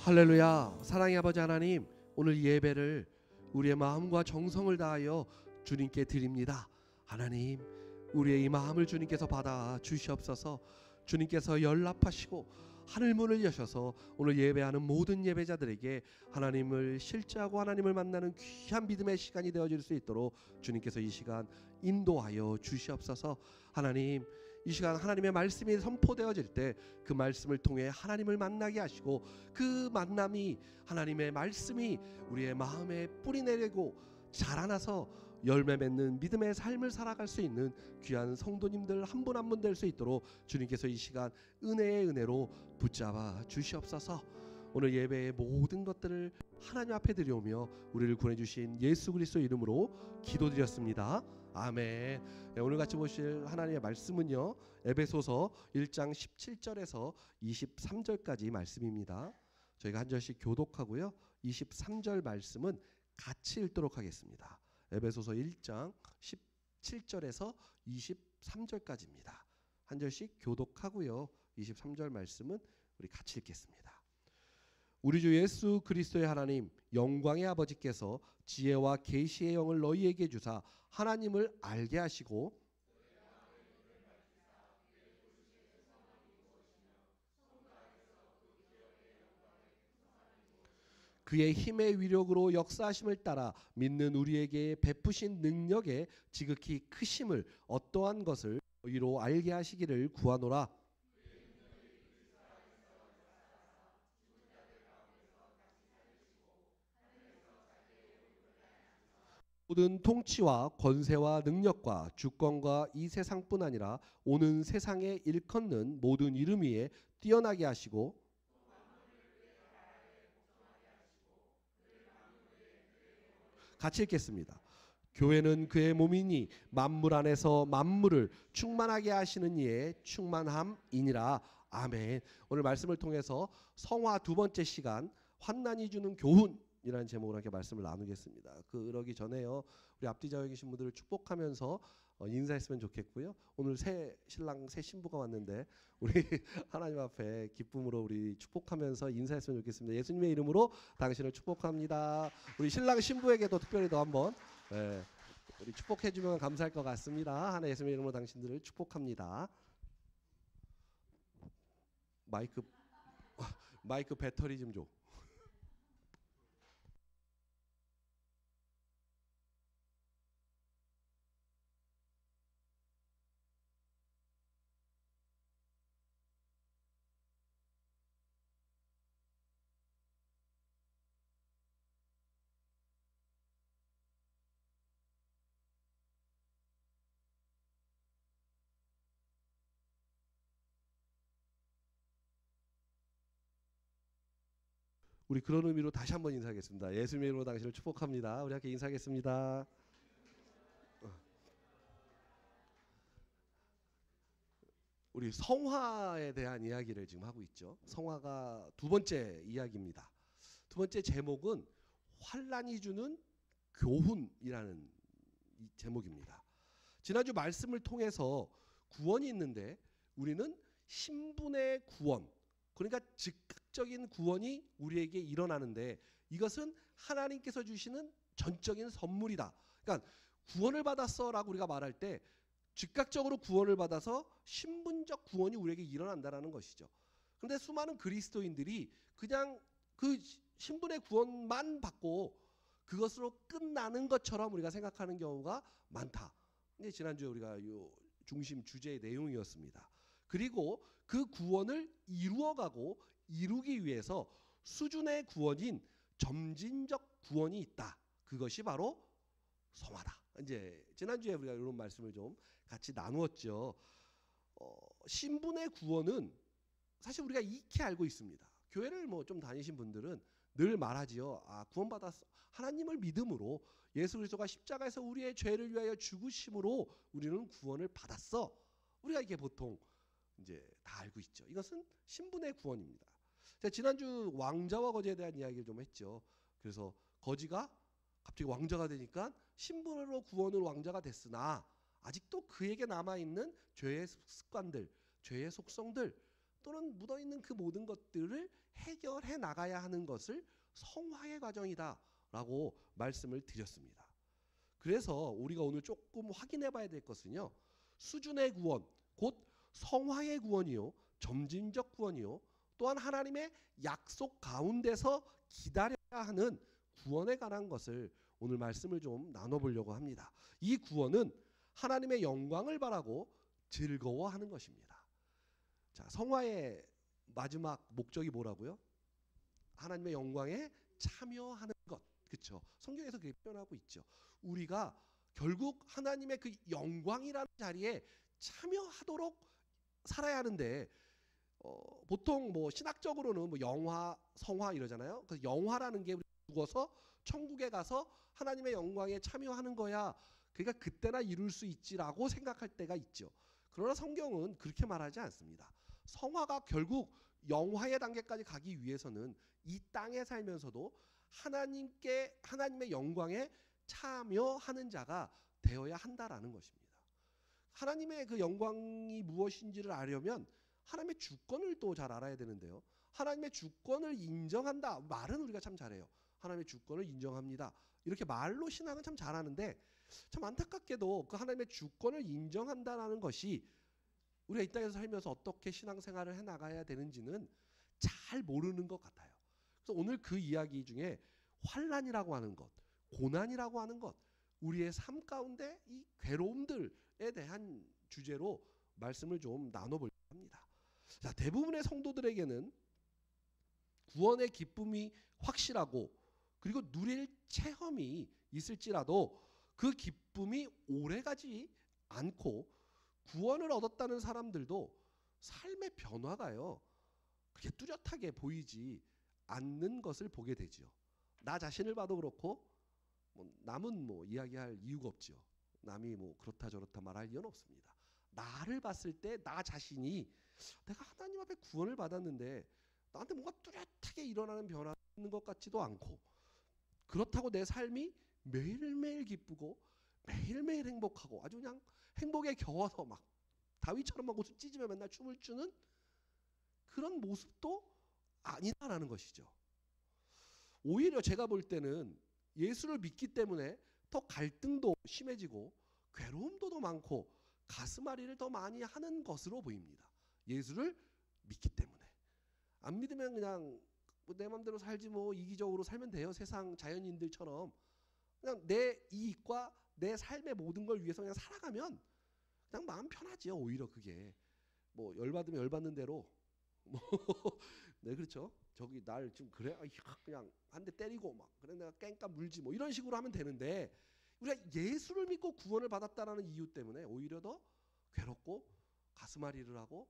할렐루야. 사랑의 아버지 하나님, 오늘 예배를 우리의 마음과 정성을 다하여 주님께 드립니다. 하나님, 우리의 이 마음을 주님께서 받아 주시옵소서. 주님께서 연락하시고 하늘문을 여셔서 오늘 예배하는 모든 예배자들에게 하나님을 실제하고 하나님을 만나는 귀한 믿음의 시간이 되어질 수 있도록 주님께서 이 시간 인도하여 주시옵소서. 하나님, 이 시간 하나님의 말씀이 선포되어질 때 그 말씀을 통해 하나님을 만나게 하시고 그 만남이 하나님의 말씀이 우리의 마음에 뿌리 내리고 자라나서 열매 맺는 믿음의 삶을 살아갈 수 있는 귀한 성도님들 한 분 한 분 될 수 있도록 주님께서 이 시간 은혜의 은혜로 붙잡아 주시옵소서. 오늘 예배의 모든 것들을 하나님 앞에 드려오며 우리를 구원해주신 예수 그리스도 이름으로 기도드렸습니다. 아멘. 네, 오늘 같이 보실 하나님의 말씀은요, 에베소서 1장 17절에서 23절까지 말씀입니다. 저희가 한 절씩 교독하고요, 23절 말씀은 같이 읽도록 하겠습니다. 에베소서 1장 17절에서 23절까지입니다. 한 절씩 교독하고요, 23절 말씀은 우리 같이 읽겠습니다. 우리 주 예수 그리스도의 하나님 영광의 아버지께서 지혜와 계시의 영을 너희에게 주사 하나님을 알게 하시고 그의 힘의 위력으로 역사하심을 따라 믿는 우리에게 베푸신 능력의 지극히 크심을 어떠한 것을 너희로 알게 하시기를 구하노라. 모든 통치와 권세와 능력과 주권과 이 세상뿐 아니라 오는 세상에 일컫는 모든 이름 위에 뛰어나게 하시고 같이 읽겠습니다. 교회는 그의 몸이니 만물 안에서 만물을 충만하게 하시는 이의 충만함이니라. 아멘. 오늘 말씀을 통해서 성화 두 번째 시간 환난이 주는 교훈이라는 제목으로 이렇게 말씀을 나누겠습니다. 그러기 전에요, 우리 앞뒤 좌우에 계신 분들을 축복하면서 인사했으면 좋겠고요. 오늘 새 신랑 새 신부가 왔는데 우리 하나님 앞에 기쁨으로 우리 축복하면서 인사했으면 좋겠습니다. 예수님의 이름으로 당신을 축복합니다. 우리 신랑 신부에게도 특별히 더 한번 우리 축복해주면 감사할 것 같습니다. 하나 예수님의 이름으로 당신들을 축복합니다. 마이크 배터리 좀 줘. 우리 그런 의미로 다시 한번 인사하겠습니다. 예수님의 이름으로 당신을 축복합니다. 우리 함께 인사하겠습니다. 우리 성화에 대한 이야기를 지금 하고 있죠. 성화가 두 번째 이야기입니다. 두 번째 제목은 환난이 주는 교훈이라는 이 제목입니다. 지난주 말씀을 통해서 구원이 있는데 우리는 신분의 구원, 그러니까 즉각적인 구원이 우리에게 일어나는데 이것은 하나님께서 주시는 전적인 선물이다. 그러니까 구원을 받았어라고 우리가 말할 때 즉각적으로 구원을 받아서 신분적 구원이 우리에게 일어난다라는 것이죠. 그런데 수많은 그리스도인들이 그냥 그 신분의 구원만 받고 그것으로 끝나는 것처럼 우리가 생각하는 경우가 많다. 근데 지난주에 우리가 요 중심 주제의 내용이었습니다. 그리고 그 구원을 이루어가고 이루기 위해서 수준의 구원인 점진적 구원이 있다. 그것이 바로 성화다. 이제 지난주에 우리가 이런 말씀을 좀 같이 나누었죠. 신분의 구원은 사실 우리가 익히 알고 있습니다. 교회를 뭐 좀 다니신 분들은 늘 말하지요. 구원받았어. 하나님을 믿음으로 예수 그리스도가 십자가에서 우리의 죄를 위하여 죽으심으로 우리는 구원을 받았어. 우리가 이게 보통 이제 다 알고 있죠. 이것은 신분의 구원입니다. 제가 지난주 왕자와 거지에 대한 이야기를 좀 했죠. 그래서 거지가 갑자기 왕자가 되니까 신분으로 구원으로 왕자가 됐으나 아직도 그에게 남아있는 죄의 습관들, 죄의 속성들 또는 묻어있는 그 모든 것들을 해결해 나가야 하는 것을 성화의 과정이다라고 말씀을 드렸습니다. 그래서 우리가 오늘 조금 확인해 봐야 될 것은요. 수준의 구원, 곧 성화의 구원이요. 점진적 구원이요. 또한 하나님의 약속 가운데서 기다려야 하는 구원에 관한 것을 오늘 말씀을 좀 나눠보려고 합니다. 이 구원은 하나님의 영광을 바라고 즐거워하는 것입니다. 자, 성화의 마지막 목적이 뭐라고요? 하나님의 영광에 참여하는 것. 그렇죠? 성경에서 그렇게 표현하고 있죠. 우리가 결국 하나님의 그 영광이라는 자리에 참여하도록 살아야 하는데 보통 뭐 신학적으로는 뭐 영화, 성화 이러잖아요. 그래서 영화라는 게 우리 죽어서 천국에 가서 하나님의 영광에 참여하는 거야. 그러니까 그때나 이룰 수 있지라고 생각할 때가 있죠. 그러나 성경은 그렇게 말하지 않습니다. 성화가 결국 영화의 단계까지 가기 위해서는 이 땅에 살면서도 하나님의 영광에 참여하는 자가 되어야 한다라는 것입니다. 하나님의 그 영광이 무엇인지를 알려면 하나님의 주권을 또 잘 알아야 되는데요. 하나님의 주권을 인정한다. 말은 우리가 참 잘해요. 하나님의 주권을 인정합니다. 이렇게 말로 신앙은 참 잘하는데 참 안타깝게도 그 하나님의 주권을 인정한다라는 것이 우리가 이 땅에서 살면서 어떻게 신앙생활을 해나가야 되는지는 잘 모르는 것 같아요. 그래서 오늘 그 이야기 중에 환난이라고 하는 것, 고난이라고 하는 것, 우리의 삶 가운데 이 괴로움들에 대한 주제로 말씀을 좀 나눠보려고 합니다. 자, 대부분의 성도들에게는 구원의 기쁨이 확실하고 그리고 누릴 체험이 있을지라도 그 기쁨이 오래가지 않고 구원을 얻었다는 사람들도 삶의 변화가요 그렇게 뚜렷하게 보이지 않는 것을 보게 되지요. 나 자신을 봐도 그렇고 남은 뭐 이야기할 이유가 없지요. 남이 뭐 그렇다 저렇다 말할 이유는 없습니다. 나를 봤을 때 나 자신이 내가 하나님 앞에 구원을 받았는데 나한테 뭔가 뚜렷하게 일어나는 변화가 있는 것 같지도 않고 그렇다고 내 삶이 매일매일 기쁘고 매일매일 행복하고 아주 그냥 행복에 겨워서 막 다윗처럼 막 옷을 찢으며 맨날 춤을 추는 그런 모습도 아니다라는 것이죠. 오히려 제가 볼 때는 예수를 믿기 때문에 더 갈등도 심해지고 괴로움도 더 많고 가슴앓이를 더 많이 하는 것으로 보입니다. 예수를 믿기 때문에. 안 믿으면 그냥 내 맘대로 살지 뭐 이기적으로 살면 돼요. 세상 자연인들처럼 그냥 내 이익과 내 삶의 모든 걸 위해서 그냥 살아가면 그냥 마음 편하지요. 오히려 그게 뭐 열받으면 열받는 대로 뭐 네 그렇죠. 저기 날 좀 그래 그냥 한 대 때리고 막 그래 내가 깽까 물지 뭐 이런 식으로 하면 되는데 우리가 예수를 믿고 구원을 받았다라는 이유 때문에 오히려 더 괴롭고 가슴앓이를 하고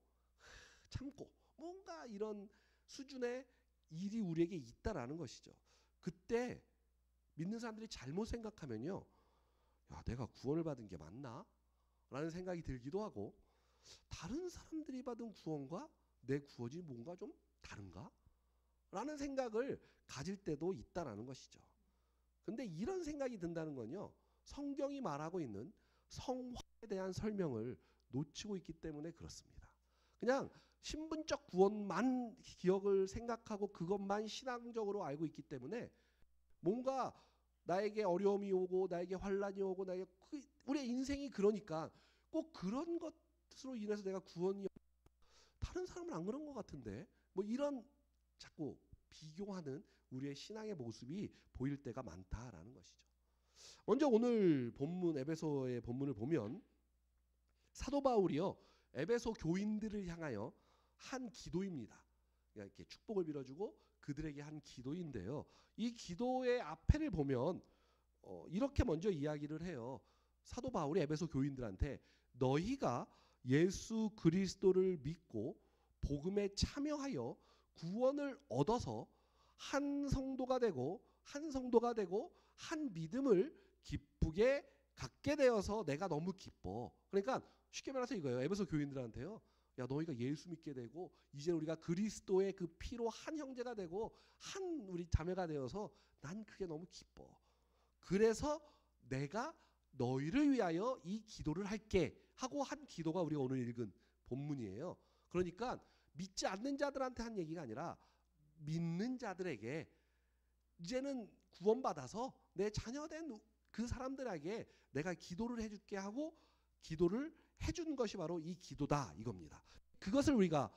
참고 뭔가 이런 수준의 일이 우리에게 있다라는 것이죠. 그때 믿는 사람들이 잘못 생각하면요. 야, 내가 구원을 받은 게 맞나? 라는 생각이 들기도 하고 다른 사람들이 받은 구원과 내 구원이 뭔가 좀 다른가? 라는 생각을 가질 때도 있다라는 것이죠. 근데 이런 생각이 든다는 건요. 성경이 말하고 있는 성화에 대한 설명을 놓치고 있기 때문에 그렇습니다. 그냥 신분적 구원만 기억을 생각하고 그것만 신앙적으로 알고 있기 때문에 뭔가 나에게 어려움이 오고 나에게 환난이 오고 나에게 우리의 인생이 그러니까 꼭 그런 것으로 인해서 내가 구원이 다른 사람은 안 그런 것 같은데 뭐 이런 자꾸 비교하는 우리의 신앙의 모습이 보일 때가 많다라는 것이죠. 먼저 오늘 본문 에베소의 본문을 보면 사도 바울이요 에베소 교인들을 향하여 한 기도입니다. 이렇게 축복을 빌어주고 그들에게 한 기도인데요. 이 기도의 앞에를 보면 이렇게 먼저 이야기를 해요. 사도 바울이 에베소 교인들한테 너희가 예수 그리스도를 믿고 복음에 참여하여 구원을 얻어서 한 성도가 되고 한 믿음을 기쁘게 갖게 되어서 내가 너무 기뻐. 그러니까 쉽게 말해서 이거예요. 에베소 교인들한테요. 야 너희가 예수 믿게 되고 이제 우리가 그리스도의 그 피로 한 형제가 되고 한 우리 자매가 되어서 난 그게 너무 기뻐. 그래서 내가 너희를 위하여 이 기도를 할게 하고 한 기도가 우리가 오늘 읽은 본문이에요. 그러니까 믿지 않는 자들한테 한 얘기가 아니라 믿는 자들에게 이제는 구원받아서 내 자녀된 그 사람들에게 내가 기도를 해줄게 하고 기도를 해준 것이 바로 이 기도다 이겁니다. 그것을 우리가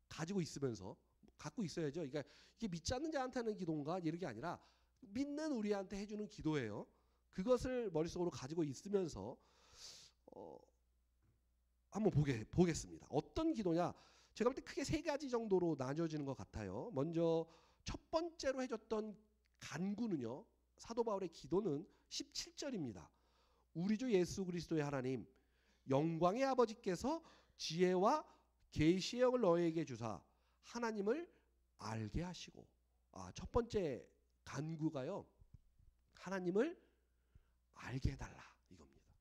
가지고 있으면서 갖고 있어야죠. 그러니까 이게 믿지 않는 자한테 하는 기도인가 이런 게 아니라 믿는 우리한테 해주는 기도예요. 그것을 머릿속으로 가지고 있으면서 한번 보겠습니다. 어떤 기도냐? 제가 볼 때 크게 세 가지 정도로 나뉘어지는 것 같아요. 먼저 첫 번째로 해줬던 간구는요. 사도 바울의 기도는 17절입니다. 우리 주 예수 그리스도의 하나님 영광의 아버지께서 지혜와 계시의 영을 너희에게 주사 하나님을 알게 하시고 첫 번째 간구가요. 하나님을 알게 해달라 이겁니다.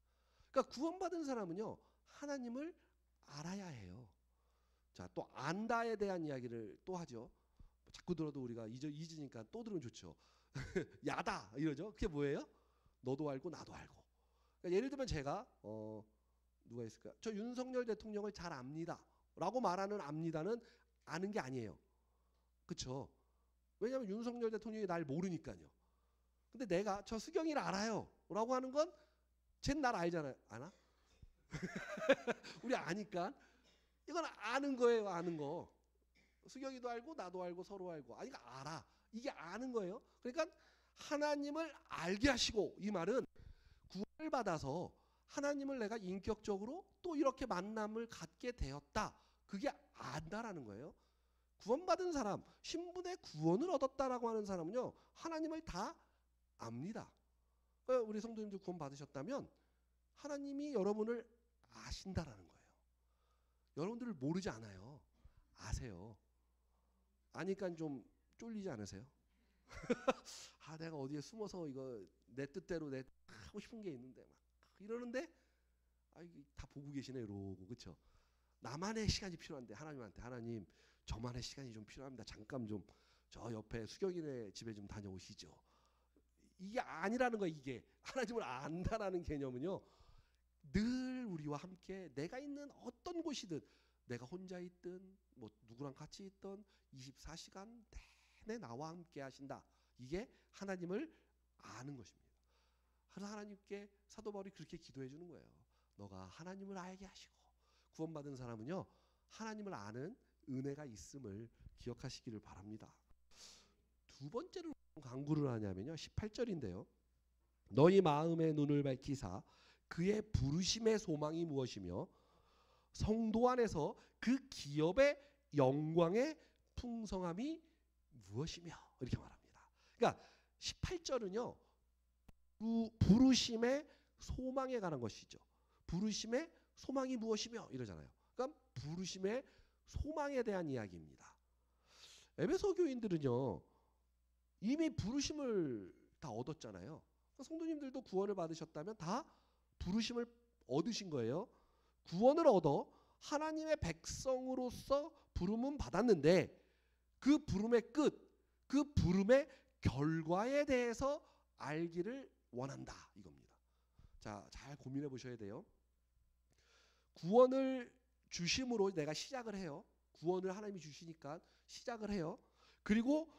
그러니까 구원받은 사람은요. 하나님을 알아야 해요. 자, 또 안다에 대한 이야기를 또 하죠. 자꾸 들어도 우리가 잊으니까 또 들으면 좋죠. 야다 이러죠. 그게 뭐예요? 너도 알고 나도 알고. 그러니까 예를 들면 제가 누가 있을까? 저 윤석열 대통령을 잘 압니다. 라고 말하는 압니다는 아는 게 아니에요. 그렇죠? 왜냐하면 윤석열 대통령이 날 모르니까요. 근데 내가 저 수경이를 알아요. 라고 하는 건 쟨 날 알잖아요. 아나? 우리 아니까. 이건 아는 거예요. 아는 거. 수경이도 알고 나도 알고 서로 알고. 아니 그러니까 알아. 이게 아는 거예요. 그러니까 하나님을 알게 하시고 이 말은 구원을 받아서 하나님을 내가 인격적으로 또 이렇게 만남을 갖게 되었다. 그게 안다라는 거예요. 구원받은 사람, 신분의 구원을 얻었다라고 하는 사람은요. 하나님을 다 압니다. 우리 성도님들 구원 받으셨다면 하나님이 여러분을 아신다라는 거예요. 여러분들을 모르지 않아요. 아세요. 아니까 좀 쫄리지 않으세요? 내가 어디에 숨어서 이거 내 뜻대로 내 하고 싶은 게 있는데 막 이러는데 다 보고 계시네 이러고 그렇죠? 나만의 시간이 필요한데 하나님한테 하나님 저만의 시간이 좀 필요합니다. 잠깐 좀 저 옆에 수경이네 집에 좀 다녀오시죠. 이게 아니라는 거야. 이게 하나님을 안다라는 개념은요. 늘 우리와 함께 내가 있는 어떤 곳이든 내가 혼자 있든 뭐 누구랑 같이 있든 24시간 내내 나와 함께 하신다. 이게 하나님을 아는 것입니다. 그래서 하나님께 사도 바울이 그렇게 기도해 주는 거예요. 너가 하나님을 알게 하시고 구원받은 사람은요. 하나님을 아는 은혜가 있음을 기억하시기를 바랍니다. 두 번째로 간구를 하냐면요. 18절인데요. 너희 마음의 눈을 밝히사 그의 부르심의 소망이 무엇이며 성도 안에서 그 기업의 영광의 풍성함이 무엇이며 이렇게 말합니다. 그러니까 18절은요. 부르심의 소망에 관한 것이죠. 부르심의 소망이 무엇이며 이러잖아요. 그러니까 부르심의 소망에 대한 이야기입니다. 에베소 교인들은요. 이미 부르심을 다 얻었잖아요. 성도님들도 구원을 받으셨다면 다 부르심을 얻으신 거예요. 구원을 얻어 하나님의 백성으로서 부름은 받았는데 그 부름의 끝, 그 부름의 결과에 대해서 알기를 원한다 이겁니다. 자, 잘 고민해 보셔야 돼요. 구원을 주심으로 내가 시작을 해요. 구원을 하나님이 주시니까 시작을 해요. 그리고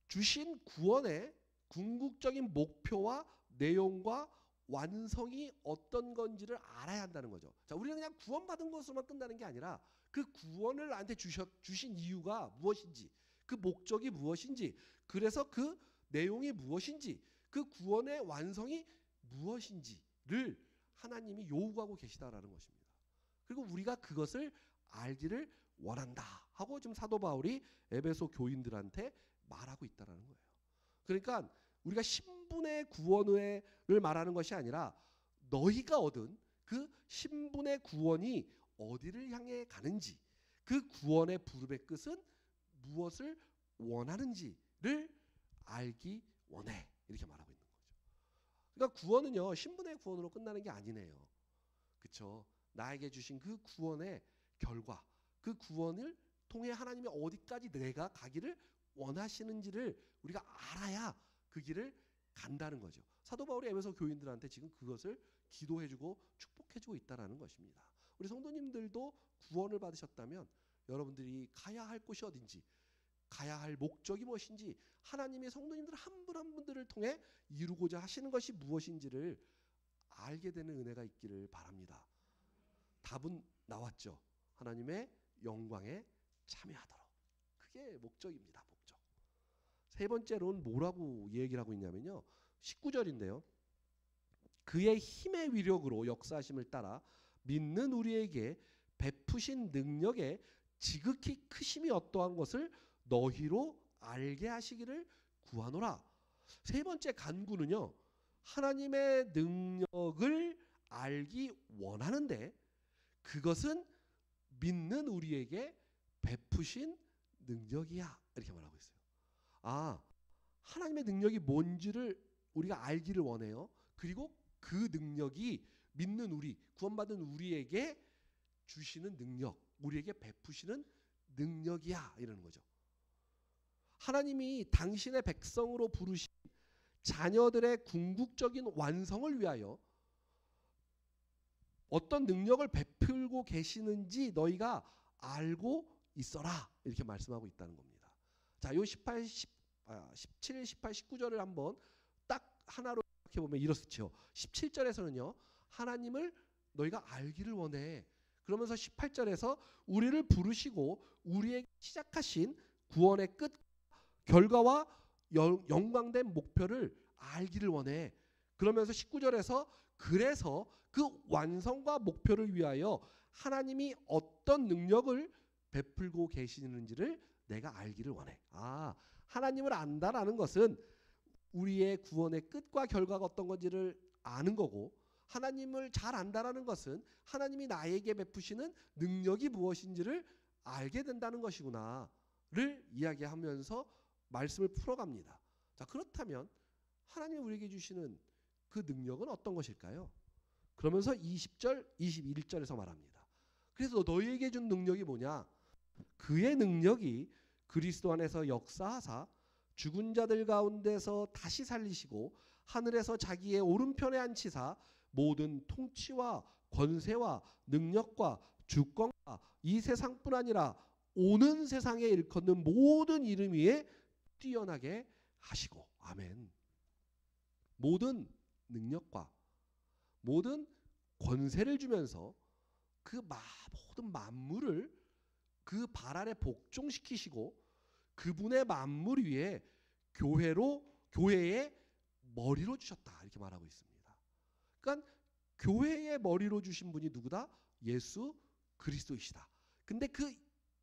주신 구원의 궁극적인 목표와 내용과 완성이 어떤 건지를 알아야 한다는 거죠. 자, 우리는 그냥 구원받은 것으로만 끝나는 게 아니라 그 구원을 나한테 주신 이유가 무엇인지, 그 목적이 무엇인지, 그래서 그 내용이 무엇인지, 그 구원의 완성이 무엇인지를 하나님이 요구하고 계시다라는 것입니다. 그리고 우리가 그것을 알기를 원한다 하고 지금 사도 바울이 에베소 교인들한테 말하고 있다라는 거예요. 그러니까 우리가 신분의 구원을 말하는 것이 아니라 너희가 얻은 그 신분의 구원이 어디를 향해 가는지, 그 구원의 부름의 끝은 무엇을 원하는지를 알기 원해 이렇게 말하고 있는 거죠. 그러니까 구원은요 신분의 구원으로 끝나는 게 아니네요. 그렇죠? 나에게 주신 그 구원의 결과, 그 구원을 통해 하나님이 어디까지 내가 가기를 원하시는지를 우리가 알아야 그 길을 간다는 거죠. 사도 바울이 에베소 교인들한테 지금 그것을 기도해주고 축복해주고 있다라는 것입니다. 우리 성도님들도 구원을 받으셨다면 여러분들이 가야 할 곳이 어딘지, 가야 할 목적이 무엇인지, 하나님의 성도님들 한 분 한 분들을 통해 이루고자 하시는 것이 무엇인지를 알게 되는 은혜가 있기를 바랍니다. 답은 나왔죠. 하나님의 영광에 참여하도록. 그게 목적입니다. 목적. 세 번째로는 뭐라고 얘기를 하고 있냐면요. 19절인데요. 그의 힘의 위력으로 역사하심을 따라 믿는 우리에게 베푸신 능력의 지극히 크심이 어떠한 것을 너희로 알게 하시기를 구하노라. 세 번째 간구는요. 하나님의 능력을 알기 원하는데 그것은 믿는 우리에게 베푸신 능력이야. 이렇게 말하고 있어요. 아, 하나님의 능력이 뭔지를 우리가 알기를 원해요. 그리고 그 능력이 믿는 우리, 구원받은 우리에게 주시는 능력, 우리에게 베푸시는 능력이야. 이러는 거죠. 하나님이 당신의 백성으로 부르신 자녀들의 궁극적인 완성을 위하여 어떤 능력을 베풀고 계시는지 너희가 알고 있어라. 이렇게 말씀하고 있다는 겁니다. 자, 요 17, 18, 19절을 한번 딱 하나로 생각해 보면 이렇죠. 17절에서는요. 하나님을 너희가 알기를 원해. 그러면서 18절에서 우리를 부르시고 우리에게 시작하신 구원의 끝 결과와 영광된 목표를 알기를 원해. 그러면서 19절에서 그래서 그 완성과 목표를 위하여 하나님이 어떤 능력을 베풀고 계시는지를 내가 알기를 원해. 아, 하나님을 안다라는 것은 우리의 구원의 끝과 결과가 어떤 건지를 아는 거고, 하나님을 잘 안다라는 것은 하나님이 나에게 베푸시는 능력이 무엇인지를 알게 된다는 것이구나를 이야기하면서 말씀을 풀어갑니다. 자, 그렇다면 하나님이 우리에게 주시는 그 능력은 어떤 것일까요? 그러면서 20절, 21절에서 말합니다. 그래서 너희에게 준 능력이 뭐냐? 그의 능력이 그리스도 안에서 역사하사 죽은 자들 가운데서 다시 살리시고 하늘에서 자기의 오른편에 앉히사 모든 통치와 권세와 능력과 주권과 이 세상뿐 아니라 오는 세상에 일컫는 모든 이름 위에 뛰어나게 하시고. 아멘. 모든 능력과 모든 권세를 주면서 그 모든 만물을 그 발 아래 복종시키시고 그분의 만물 위에 교회의 머리로 주셨다. 이렇게 말하고 있습니다. 그러니까 교회의 머리로 주신 분이 누구다? 예수 그리스도이시다. 근데 그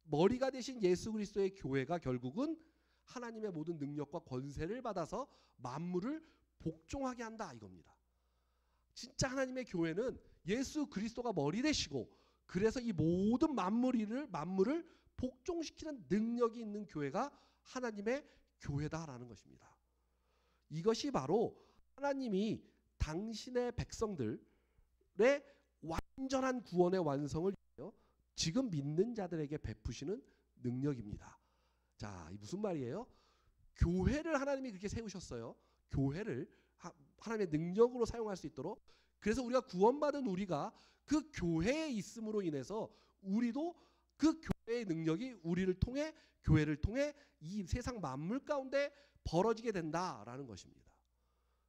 머리가 되신 예수 그리스도의 교회가 결국은 하나님의 모든 능력과 권세를 받아서 만물을 복종하게 한다 이겁니다. 진짜 하나님의 교회는 예수 그리스도가 머리 되시고 그래서 이 모든 만물을 복종시키는 능력이 있는 교회가 하나님의 교회다라는 것입니다. 이것이 바로 하나님이 당신의 백성들의 완전한 구원의 완성을 위하여 지금 믿는 자들에게 베푸시는 능력입니다. 자, 이 무슨 말이에요? 교회를 하나님이 그렇게 세우셨어요. 교회를 하나님의 능력으로 사용할 수 있도록. 그래서 우리가 구원받은 우리가 그 교회에 있음으로 인해서 우리도 그 교회의 능력이 우리를 통해 교회를 통해 이 세상 만물 가운데 벌어지게 된다라는 것입니다.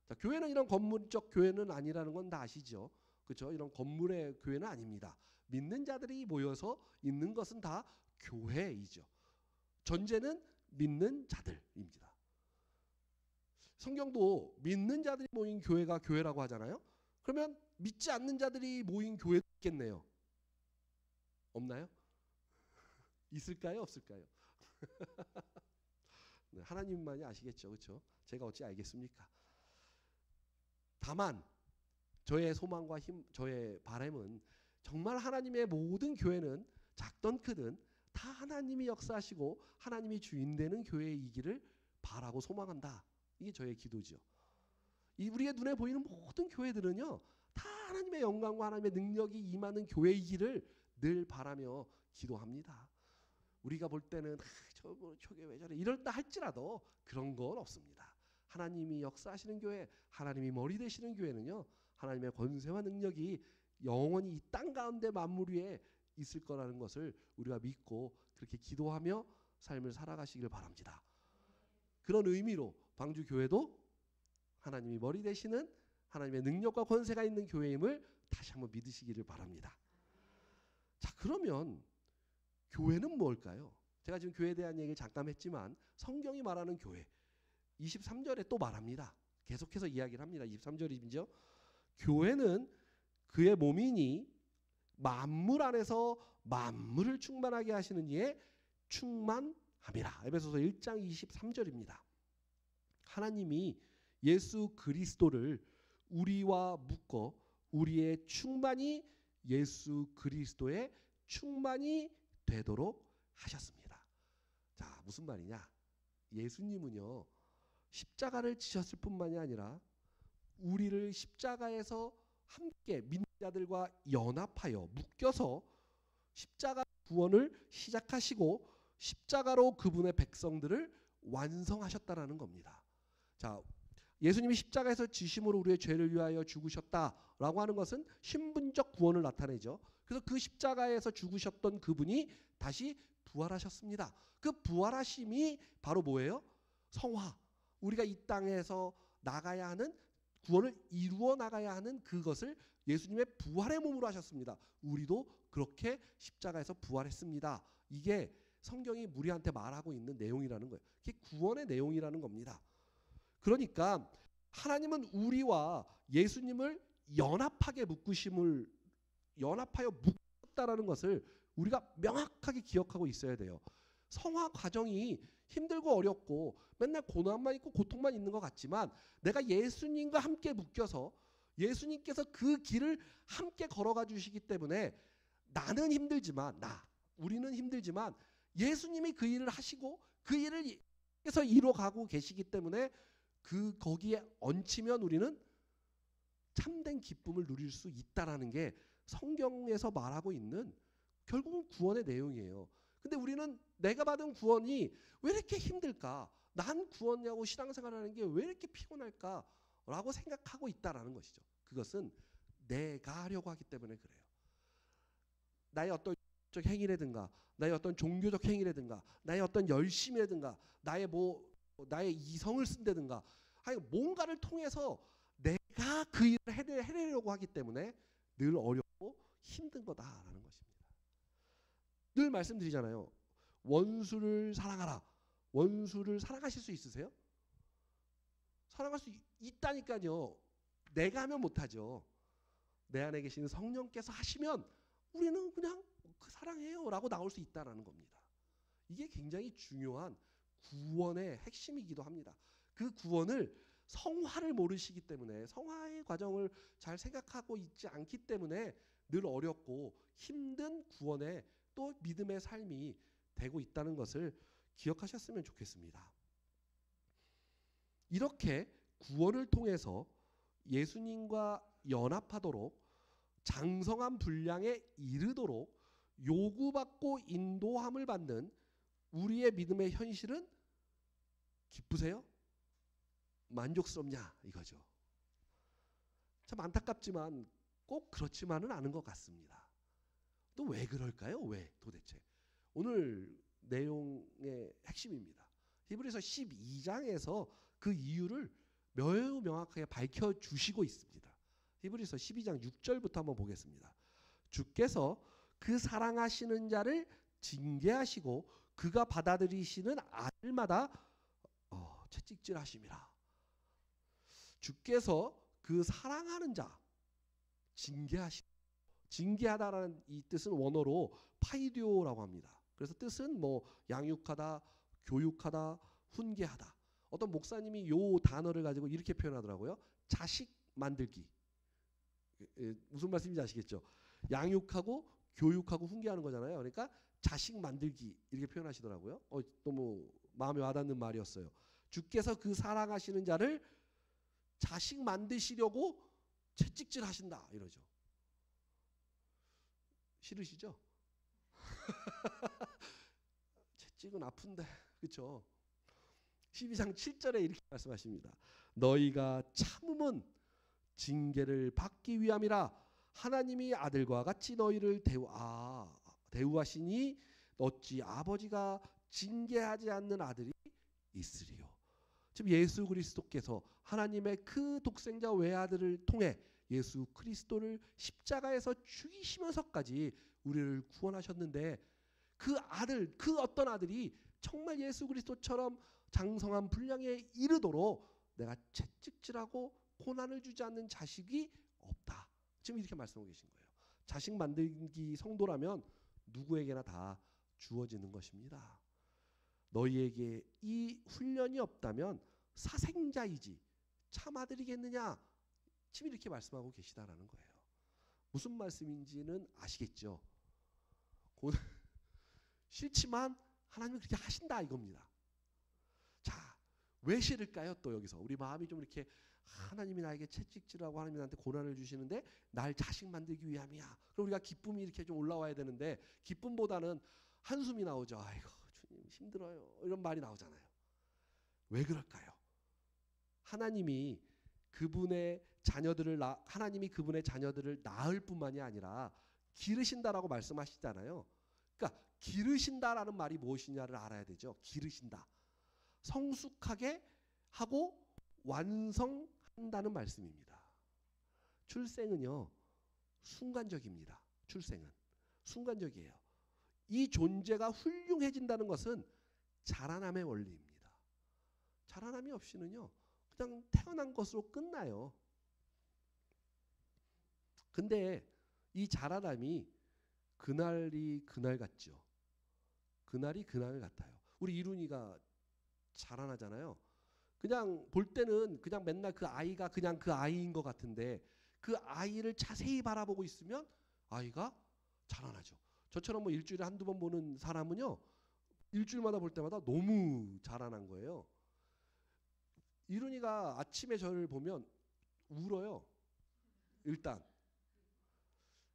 자, 교회는 이런 건물적 교회는 아니라는 건 다 아시죠? 그렇죠? 이런 건물의 교회는 아닙니다. 믿는 자들이 모여서 있는 것은 다 교회이죠. 전제는 믿는 자들입니다. 성경도 믿는 자들이 모인 교회가 교회라고 하잖아요. 그러면 믿지 않는 자들이 모인 교회도 있겠네요. 없나요? 있을까요? 없을까요? 네, 하나님만이 아시겠죠. 그렇죠? 제가 어찌 알겠습니까? 다만 저의 소망과 저의 바람은 정말 하나님의 모든 교회는 작든 크든 다 하나님이 역사하시고 하나님이 주인 되는 교회이기를 바라고 소망한다. 이게 저의 기도죠. 우리의 눈에 보이는 모든 교회들은요, 다 하나님의 영광과 하나님의 능력이 임하는 교회이기를 늘 바라며 기도합니다. 우리가 볼 때는 저게 왜 저래 이럴다 할지라도 그런 건 없습니다. 하나님이 역사하시는 교회, 하나님이 머리 되시는 교회는요, 하나님의 권세와 능력이 영원히 이 땅 가운데 만물 위에 있을 거라는 것을 우리가 믿고 그렇게 기도하며 삶을 살아가시길 바랍니다. 그런 의미로 방주 교회도 하나님이 머리 되시는 하나님의 능력과 권세가 있는 교회임을 다시 한번 믿으시기를 바랍니다. 자, 그러면 교회는 뭘까요? 제가 지금 교회에 대한 얘기를 잠깐 했지만 성경이 말하는 교회 23절에 또 말합니다. 계속해서 이야기를 합니다. 23절이죠. 교회는 그의 몸이니 만물 안에서 만물을 충만하게 하시는 이의 충만함이라. 에베소서 1장 23절입니다. 하나님이 예수 그리스도를 우리와 묶어 우리의 충만이 예수 그리스도의 충만이 되도록 하셨습니다. 자, 무슨 말이냐? 예수님은요, 십자가를 지셨을 뿐만이 아니라 우리를 십자가에서 함께 믿는 자들과 연합하여 묶여서 십자가 구원을 시작하시고 십자가로 그분의 백성들을 완성하셨다라는 겁니다. 자, 예수님이 십자가에서 지심으로 우리의 죄를 위하여 죽으셨다라고 하는 것은 신분적 구원을 나타내죠. 그래서 그 십자가에서 죽으셨던 그분이 다시 부활하셨습니다. 그 부활하심이 바로 뭐예요? 성화. 우리가 이 땅에서 나가야 하는 구원을 이루어 나가야 하는 그것을 예수님의 부활의 몸으로 하셨습니다. 우리도 그렇게 십자가에서 부활했습니다. 이게 성경이 우리한테 말하고 있는 내용이라는 거예요. 이게 구원의 내용이라는 겁니다. 그러니까 하나님은 우리와 예수님을 연합하게 연합하여 묶었다라는 것을 우리가 명확하게 기억하고 있어야 돼요. 성화 과정이 힘들고 어렵고 맨날 고난만 있고 고통만 있는 것 같지만 내가 예수님과 함께 묶여서 예수님께서 그 길을 함께 걸어가 주시기 때문에 나는 힘들지만 우리는 힘들지만 예수님이 그 일을 하시고 그 일을 해서 이뤄가고 계시기 때문에 거기에 얹히면 우리는 참된 기쁨을 누릴 수 있다라는 게 성경에서 말하고 있는 결국은 구원의 내용이에요. 근데 우리는 내가 받은 구원이 왜 이렇게 힘들까? 난 구원하고 신앙생활하는 게 왜 이렇게 피곤할까? 라고 생각하고 있다라는 것이죠. 그것은 내가 하려고 하기 때문에 그래요. 나의 어떤 행위라든가 나의 어떤 종교적 행위라든가 나의 어떤 열심이라든가 나의 이성을 쓴다든가 아니 뭔가를 통해서 내가 그 일을 해내려고 하기 때문에 늘 어렵고 힘든 거다라는 것입니다. 늘 말씀드리잖아요. 원수를 사랑하라. 원수를 사랑하실 수 있으세요? 사랑할 수 있다니까요. 내가 하면 못하죠. 내 안에 계신 성령께서 하시면 우리는 그냥 사랑해요 라고 나올 수 있다는 겁니다. 이게 굉장히 중요한 구원의 핵심이기도 합니다. 그 구원을 성화를 모르시기 때문에 성화의 과정을 잘 생각하고 있지 않기 때문에 늘 어렵고 힘든 구원의 또 믿음의 삶이 되고 있다는 것을 기억하셨으면 좋겠습니다. 이렇게 구원을 통해서 예수님과 연합하도록 장성한 분량에 이르도록 요구받고 인도함을 받는 우리의 믿음의 현실은 기쁘세요? 만족스럽냐 이거죠. 참 안타깝지만 꼭 그렇지만은 않은 것 같습니다. 또 왜 그럴까요? 왜 도대체? 오늘 내용의 핵심입니다. 히브리서 12장에서 그 이유를 매우 명확하게 밝혀주시고 있습니다. 히브리서 12장 6절부터 한번 보겠습니다. 주께서 그 사랑하시는 자를 징계하시고 그가 받아들이시는 아들마다 채찍질하심이라. 주께서 그 사랑하는 자 징계하시고 징계하다라는 이 뜻은 원어로 파이디오라고 합니다. 그래서 뜻은 양육하다, 교육하다, 훈계하다. 어떤 목사님이 요 단어를 가지고 이렇게 표현하더라고요. 자식 만들기. 무슨 말씀인지 아시겠죠? 양육하고 교육하고 훈계하는 거잖아요. 그러니까 자식 만들기 이렇게 표현하시더라고요. 너무 마음에 와닿는 말이었어요. 주께서 그 사랑하시는 자를 자식 만드시려고 채찍질 하신다 이러죠. 싫으시죠? 채찍은 아픈데 그렇죠? 12장 7절에 이렇게 말씀하십니다. 너희가 참음은 징계를 받기 위함이라. 하나님이 아들과 같이 너희를 대우하시니 어찌 아버지가 징계하지 않는 아들이 있으리요. 지금 예수 그리스도께서 하나님의 그 독생자 외아들을 통해 예수 그리스도를 십자가에서 죽이시면서까지 우리를 구원하셨는데 그 아들, 그 어떤 아들이 정말 예수 그리스도처럼 장성한 분량에 이르도록 내가 채찍질하고 고난을 주지 않는 자식이 없다. 지금 이렇게 말씀하고 계신 거예요. 자식 만들기 성도라면 누구에게나 다 주어지는 것입니다. 너희에게 이 훈련이 없다면 사생자이지 참 아들이겠느냐. 지금 이렇게 말씀하고 계시다라는 거예요. 무슨 말씀인지는 아시겠죠? 싫지만 하나님은 그렇게 하신다 이겁니다. 자, 왜 싫을까요? 또 여기서 우리 마음이 좀 이렇게 하나님이 나에게 채찍질하고 하나님이 나한테 고난을 주시는데 날 자식 만들기 위함이야. 그럼 우리가 기쁨이 이렇게 좀 올라와야 되는데 기쁨보다는 한숨이 나오죠. 아이고 주님 힘들어요. 이런 말이 나오잖아요. 왜 그럴까요? 하나님이 그분의 자녀들을 낳을 뿐만이 아니라 기르신다라고 말씀하시잖아요. 그러니까 기르신다라는 말이 무엇이냐를 알아야 되죠. 기르신다. 성숙하게 하고 완성한다는 말씀입니다. 출생은요. 순간적입니다. 출생은 순간적이에요. 이 존재가 훌륭해진다는 것은 자라남의 원리입니다. 자라남이 없이는요. 그냥 태어난 것으로 끝나요. 근데 이 자라남이 그날이 그날 같죠. 그날이 그날 같아요. 우리 이룬이가 자라나잖아요. 그냥 볼 때는 그냥 맨날 그 아이가 그냥 그 아이인 것 같은데 그 아이를 자세히 바라보고 있으면 아이가 자라나죠. 저처럼 뭐 일주일에 한두 번 보는 사람은요. 일주일마다 볼 때마다 너무 자라난 거예요. 이룬이가 아침에 저를 보면 울어요. 일단.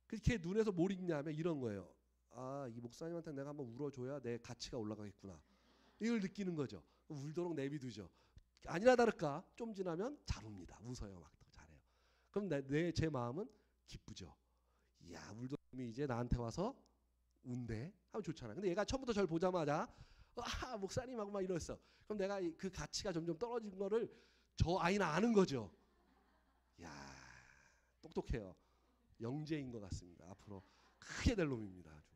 그렇게 눈에서 뭘 읽냐면 이런 거예요. 아, 이 목사님한테 내가 한번 울어줘야 내 가치가 올라가겠구나. 이걸 느끼는 거죠. 울도록 내비두죠. 아니나 다를까 좀 지나면 잘 웁니다. 웃어요. 막 잘해요. 그럼 제 마음은 기쁘죠. 이야, 울더니 이제 나한테 와서 운대 하면 좋잖아. 근데 얘가 처음부터 저를 보자마자 아, 목사님하고 막 이랬어. 그럼 내가 그 가치가 점점 떨어진 거를 저 아이는 아는 거죠. 이야, 똑똑해요. 영재인 것 같습니다. 앞으로 크게 될 놈입니다. 아주.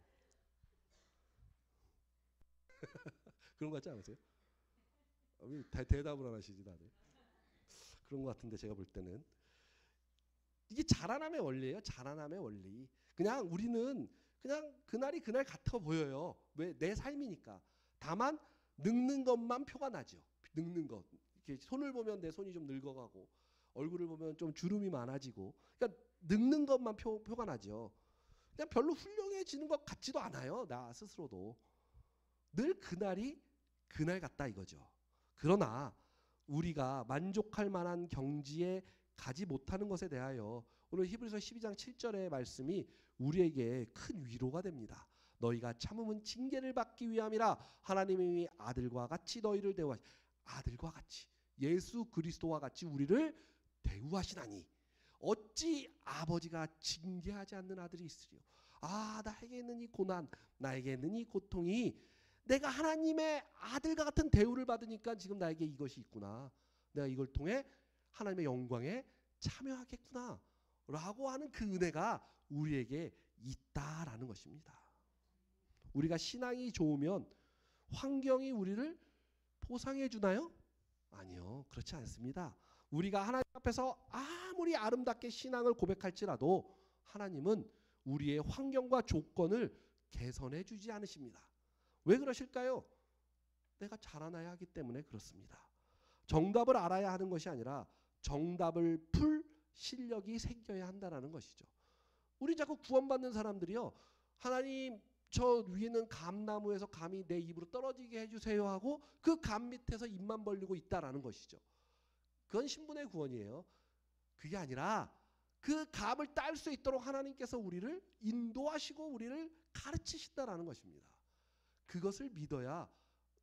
그런 거 같지 않으세요? 대답을 안 하시지 다들. 그런 것 같은데 제가 볼 때는 이게 자라남의 원리예요. 자라남의 원리. 그냥 우리는 그냥 그날이 그날 같아 보여요. 왜? 내 삶이니까. 다만 늙는 것만 표가 나죠. 늙는 것. 이렇게 손을 보면 내 손이 좀 늙어가고 얼굴을 보면 좀 주름이 많아지고. 그러니까 늙는 것만 표가 나죠. 그냥 별로 훌륭해지는 것 같지도 않아요. 나 스스로도. 늘 그날이 그날 같다 이거죠. 그러나 우리가 만족할 만한 경지에 가지 못하는 것에 대하여 오늘 히브리서 12장 7절의 말씀이 우리에게 큰 위로가 됩니다. 너희가 참음은 징계를 받기 위함이라 하나님이 아들과 같이 너희를 대우하시. 아들과 같이 예수 그리스도와 같이 우리를 대우하시나니 어찌 아버지가 징계하지 않는 아들이 있으리요. 아, 나에게 있는 이 고난, 나에게 있는 이 고통이 내가 하나님의 아들과 같은 대우를 받으니까 지금 나에게 이것이 있구나. 내가 이걸 통해 하나님의 영광에 참여하겠구나 라고 하는 그 은혜가 우리에게 있다라는 것입니다. 우리가 신앙이 좋으면 환경이 우리를 보상해 주나요? 아니요. 그렇지 않습니다. 우리가 하나님 앞에서 아무리 아름답게 신앙을 고백할지라도 하나님은 우리의 환경과 조건을 개선해 주지 않으십니다. 왜 그러실까요? 내가 자라나야 하기 때문에 그렇습니다. 정답을 알아야 하는 것이 아니라 정답을 풀 실력이 생겨야 한다는 것이죠. 우리 자꾸 구원받는 사람들이요. 하나님 저 위에는 감나무에서 감이 내 입으로 떨어지게 해주세요 하고 그 감 밑에서 입만 벌리고 있다라는 것이죠. 그건 신분의 구원이에요. 그게 아니라 그 감을 딸 수 있도록 하나님께서 우리를 인도하시고 우리를 가르치신다라는 것입니다. 그것을 믿어야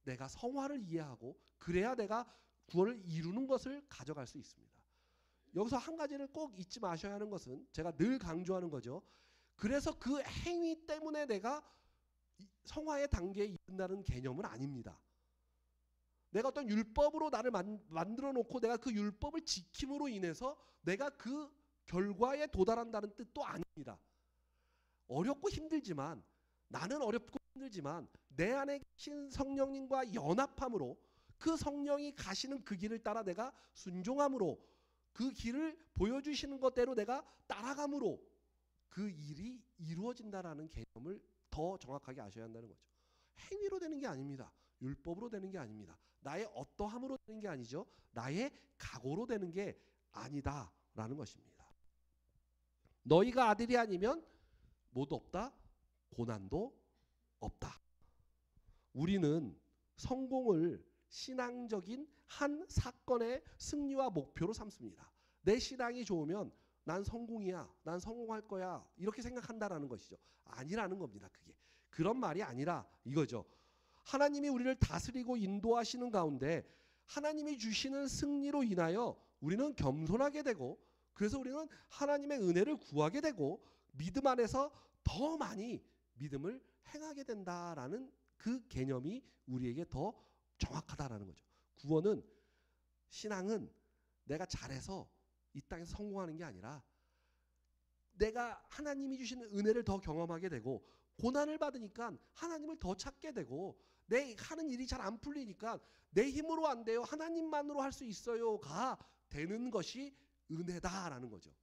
내가 성화를 이해하고 그래야 내가 구원을 이루는 것을 가져갈 수 있습니다. 여기서 한 가지를 꼭 잊지 마셔야 하는 것은 제가 늘 강조하는 거죠. 그래서 그 행위 때문에 내가 성화의 단계에 이른다는 개념은 아닙니다. 내가 어떤 율법으로 나를 만들어 놓고 내가 그 율법을 지킴으로 인해서 내가 그 결과에 도달한다는 뜻도 아닙니다. 어렵고 힘들지만, 나는 어렵고 힘들지만 내 안에 계신 성령님과 연합함으로, 그 성령이 가시는 그 길을 따라 내가 순종함으로, 그 길을 보여주시는 것대로 내가 따라감으로 그 일이 이루어진다라는 개념을 더 정확하게 아셔야 한다는 거죠. 행위로 되는 게 아닙니다. 율법으로 되는 게 아닙니다. 나의 어떠함으로 되는 게 아니죠. 나의 각오로 되는 게 아니다라는 것입니다. 너희가 아들이 아니면 뭐도 없다? 고난도 없다. 우리는 성공을 신앙적인 한 사건의 승리와 목표로 삼습니다. 내 신앙이 좋으면 난 성공이야, 난 성공할 거야, 이렇게 생각한다라는 것이죠. 아니라는 겁니다. 그게 그런 말이 아니라 이거죠. 하나님이 우리를 다스리고 인도하시는 가운데 하나님이 주시는 승리로 인하여 우리는 겸손하게 되고, 그래서 우리는 하나님의 은혜를 구하게 되고 믿음 안에서 더 많이 믿음을 행하게 된다라는 그 개념이 우리에게 더 정확하다라는 거죠. 구원은, 신앙은 내가 잘해서 이 땅에서 성공하는 게 아니라 내가 하나님이 주시는 은혜를 더 경험하게 되고, 고난을 받으니까 하나님을 더 찾게 되고, 내 하는 일이 잘 안 풀리니까 내 힘으로 안 돼요, 하나님만으로 할 수 있어요가 되는 것이 은혜다라는 거죠.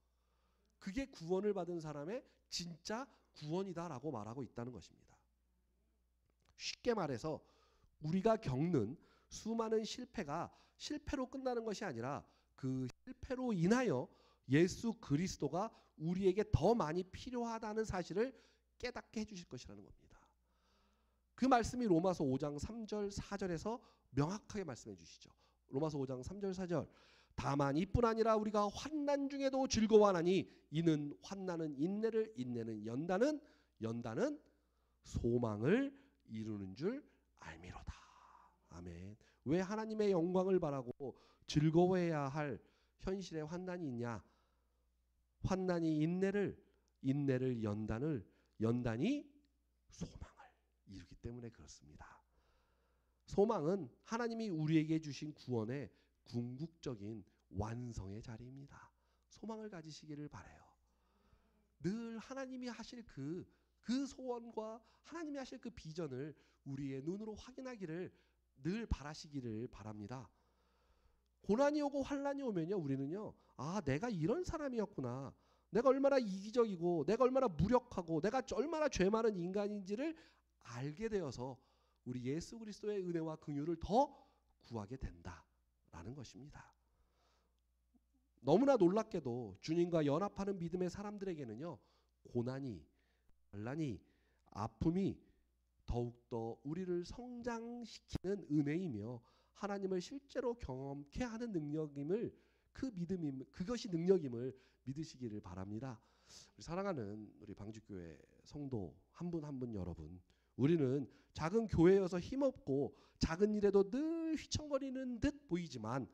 그게 구원을 받은 사람의 진짜 구원이다라고 말하고 있다는 것입니다. 쉽게 말해서 우리가 겪는 수많은 실패가 실패로 끝나는 것이 아니라 그 실패로 인하여 예수 그리스도가 우리에게 더 많이 필요하다는 사실을 깨닫게 해주실 것이라는 겁니다. 그 말씀이 로마서 5장 3절 4절에서 명확하게 말씀해 주시죠. 로마서 5장 3절 4절. 다만 이뿐 아니라 우리가 환난 중에도 즐거워하나니 이는 환난은 인내를, 인내는 연단은 소망을 이루는 줄 알미로다. 아멘. 왜 하나님의 영광을 바라고 즐거워해야 할 현실에 환난이 있냐? 환난이 인내를, 인내를 연단이 소망을 이루기 때문에 그렇습니다. 소망은 하나님이 우리에게 주신 구원의 궁극적인 완성의 자리입니다. 소망을 가지시기를 바라요. 늘 하나님이 하실 그 소원과 하나님이 하실 그 비전을 우리의 눈으로 확인하기를 늘 바라시기를 바랍니다. 고난이 오고 환난이 오면요, 우리는요, 아, 내가 이런 사람이었구나, 내가 얼마나 이기적이고 내가 얼마나 무력하고 내가 얼마나 죄 많은 인간인지를 알게 되어서 우리 예수 그리스도의 은혜와 긍휼을 더 구하게 된다라는 것입니다. 너무나 놀랍게도 주님과 연합하는 믿음의 사람들에게는요, 고난이, 환난이, 아픔이 더욱더 우리를 성장시키는 은혜이며 하나님을 실제로 경험케 하는 능력임을, 그것이 능력임을 믿으시기를 바랍니다. 우리 사랑하는 우리 방주교회 성도 한 분 한 분 여러분, 우리는 작은 교회여서 힘없고 작은 일에도 늘 휘청거리는 듯 보이지만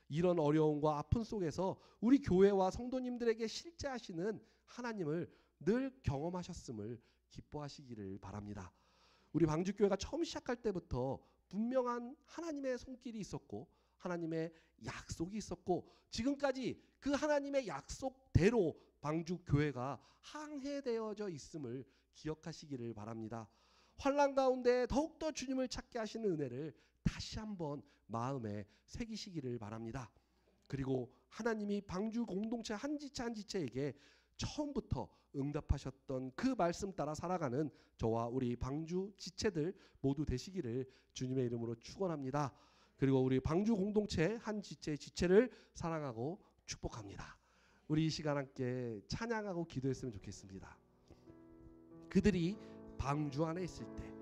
이런 어려움과 아픔 속에서 우리 교회와 성도님들에게 실제 하시는 하나님을 늘 경험하셨음을 기뻐하시기를 바랍니다. 우리 방주교회가 처음 시작할 때부터 분명한 하나님의 손길이 있었고 하나님의 약속이 있었고 지금까지 그 하나님의 약속대로 방주교회가 항해되어져 있음을 기억하시기를 바랍니다. 환난 가운데 더욱더 주님을 찾게 하시는 은혜를 다시 한번 마음에 새기시기를 바랍니다. 그리고 하나님이 방주 공동체 한 지체 한 지체에게 처음부터 응답하셨던 그 말씀 따라 살아가는 저와 우리 방주 지체들 모두 되시기를 주님의 이름으로 축원합니다. 그리고 우리 방주 공동체 한 지체를 사랑하고 축복합니다. 우리 이 시간 함께 찬양하고 기도했으면 좋겠습니다. 그들이 방주 안에 있을 때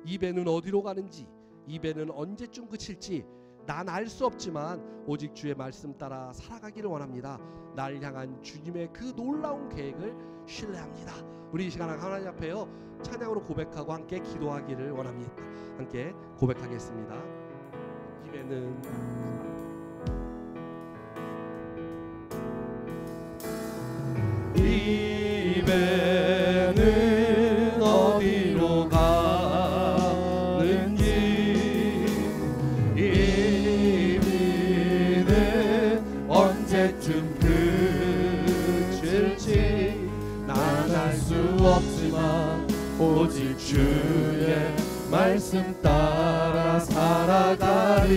이 배는 어디로 가는지, 이 배는 언제쯤 그칠지 난 알 수 없지만 오직 주의 말씀 따라 살아가기를 원합니다. 날 향한 주님의 그 놀라운 계획을 신뢰합니다. 우리 이 시간 하나님 앞에요 찬양으로 고백하고 함께 기도하기를 원합니다. 함께 고백하겠습니다. 이 배는 어디로 가 말씀 따라 살아가리.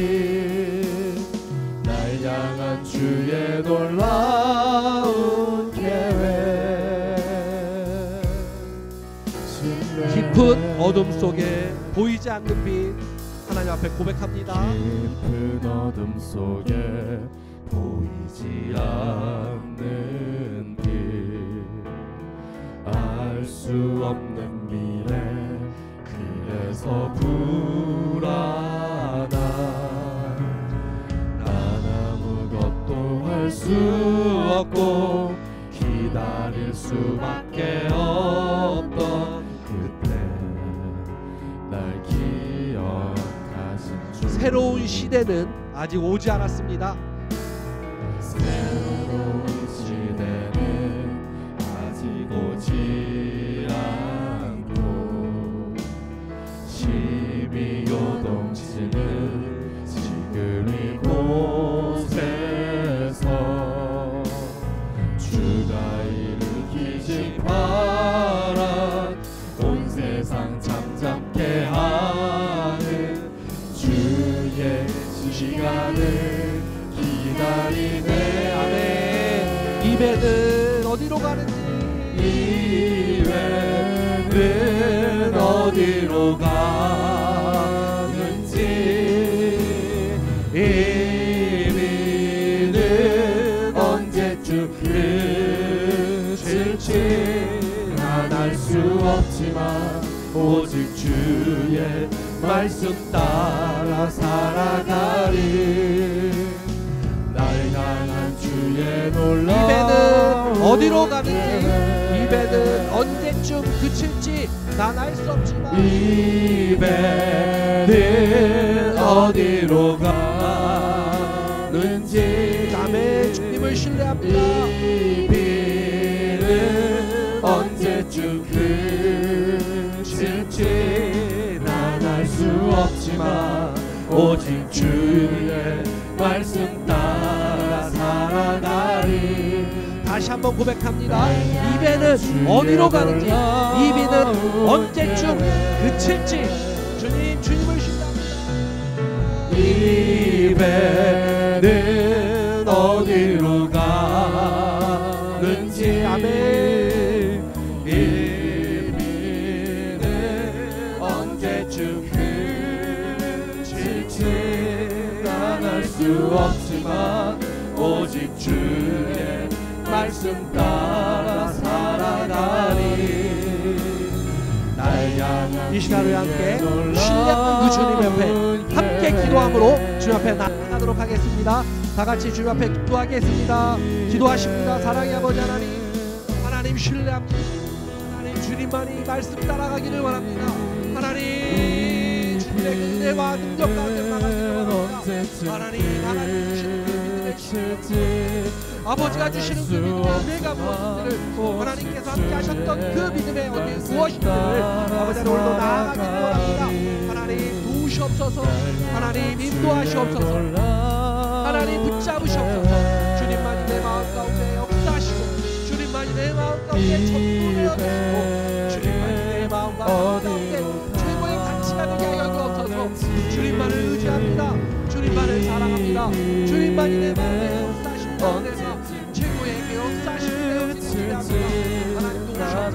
날 향한 주의 놀라운 계획. 깊은 어둠 속에 보이지 않는 빛, 하나님 앞에 고백합니다. 깊은 어둠 속에 보이지 않는 빛, 알 수 없는 미래, 그래서 불안한. 난 아무것도 할 수 없고 기다릴 수밖에 없던 그때 날 기억하신 주. 새로운 시대는 아직 오지 않았습니다. 새로운 시대는 아직 오지 않고 심히 요동치는 지금 이곳에서 주가 일으키신 바람, 온 세상 잠잠케 하는 주의 시간을 기다리네. 아멘. 이 배는 어디로 가는지, 이 배는 어디로 가는지, 이 비는 언제쯤 그칠지 난 알 수 없지만 오직 주의 말씀 따라 살아가리. 날 향한 주의 놀라운. 이 배는 어디로 가는지, 이 배는 언제쯤 그칠지 난 알 수 없지만, 이 배는 어디로 가는지. 아멘. 주님을 신뢰합니다. 이 비는 언제쯤 그칠지 난 알 수 없지만 오직 주의 말씀 따라 살아가리. 다시 한번 고백합니다. 이 배는 어디로 가는지, 이 비는 언제쯤 그칠지 주님을 신뢰합니다. 이 배는 어디로 가는지. 아멘. 이 비는 언제쯤 그칠지 난 알 수 없지만 오직 주의 말씀 따라 살아가리. 날 향한 이 시간을 함께 신뢰했던 그 주님 옆에 함께 기도함으로 주님 앞에 나아가도록 하겠습니다. 다 같이 주님 앞에 기도하겠습니다. 기도하십니다. 사랑의 아버지 하나님, 하나님 신뢰합니다. 하나님 주님만이 말씀 따라가기를 원합니다. 하나님 주님의 은혜와 능력 가운데 나가기를 원합니다. 하나님 주시는 그 믿음의 아버지가 주시는 그 믿음의 은혜가 무엇인지를, 하나님께서 함께 하셨던 그 믿음의 어디 무엇인지를 아버지 오늘도 나아가기를 원합니다. 하나님 도우시옵소서. 하나님 인도하시옵소서. 하나님 붙잡으시옵소서. 주님만이 내 마음 가운데 역사하시고, 주님만이 내 마음 가운데 전부되어 주시고, 주님만이 내 마음 가운데 최고의 가치가 되게 하여 주옵소서. 주님만을 의지합니다. 주님만을 사랑합니다. 주님만이 내 마음에 역사하시는 가운데서 최고의 역사하시는 되어 기도합니다. 하나님 도우시옵소서.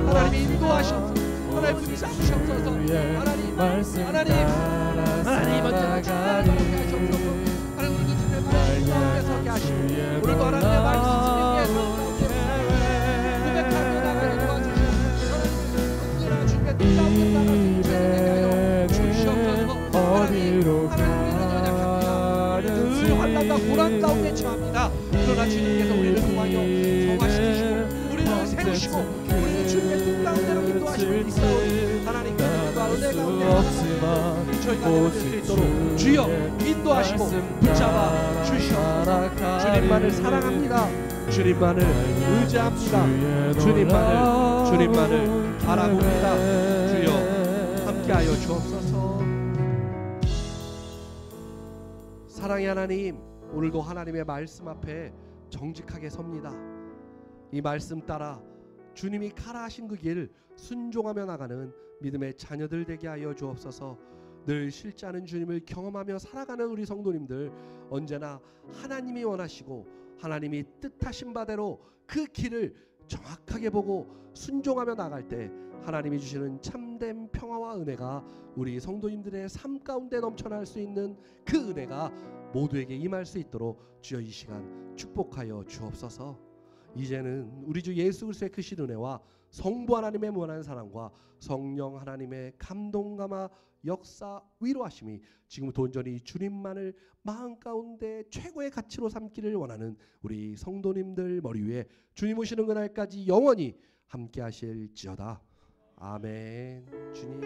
하나님 인도하시옵소서. 하나님 붙잡으시옵소서. 하나님 언제나 주님만을 함께 하시옵소서. 하나님 오늘도 주님의 말씀 가운데 서게 하시고, 오늘도 하나님의 말씀 주님의 삶 가운데 고백하며 나가게 도와주시고, 하나님 주님의 뜻 가운데 나갈 수 있는 죄를 되게 하여 주시옵소서. 하나님 늘 환난과 고난 가운데 처합니다. 그러나 주님께서 우리를 통하여 성화시키시고, 우리를 세우시고, 우리를 주님의 뜻 가운데로 인도하시고 있사오니 하나님 그 은혜가 없지만 저희가 될 수 있도록 주여 인도하시고 붙잡아 주시옵소서. 주님만을 사랑합니다. 주님만을 의지합니다. 주님만을 바라봅니다. 주여 함께하여 주옵소서. 사랑의 하나님, 오늘도 하나님의 말씀 앞에 정직하게 섭니다. 이 말씀 따라 주님이 가라 하신 그 길 순종하며 나가는 믿음의 자녀들 되게 하여 주옵소서. 늘 실지 않은 주님을 경험하며 살아가는 우리 성도님들, 언제나 하나님이 원하시고 하나님이 뜻하신 바대로 그 길을 정확하게 보고 순종하며 나갈 때 하나님이 주시는 참된 평화와 은혜가 우리 성도님들의 삶 가운데 넘쳐날 수 있는 그 은혜가 모두에게 임할 수 있도록 주여 이 시간 축복하여 주옵소서. 이제는 우리 주 예수 그리스도의 크신 은혜와 성부 하나님의 무한한 사랑과 성령 하나님의 감동감화 역사 위로하심이 지금부터 온전히 주님만을 마음 가운데 최고의 가치로 삼기를 원하는 우리 성도님들 머리 위에 주님 오시는 그날까지 영원히 함께 하실지어다. 아멘. 주님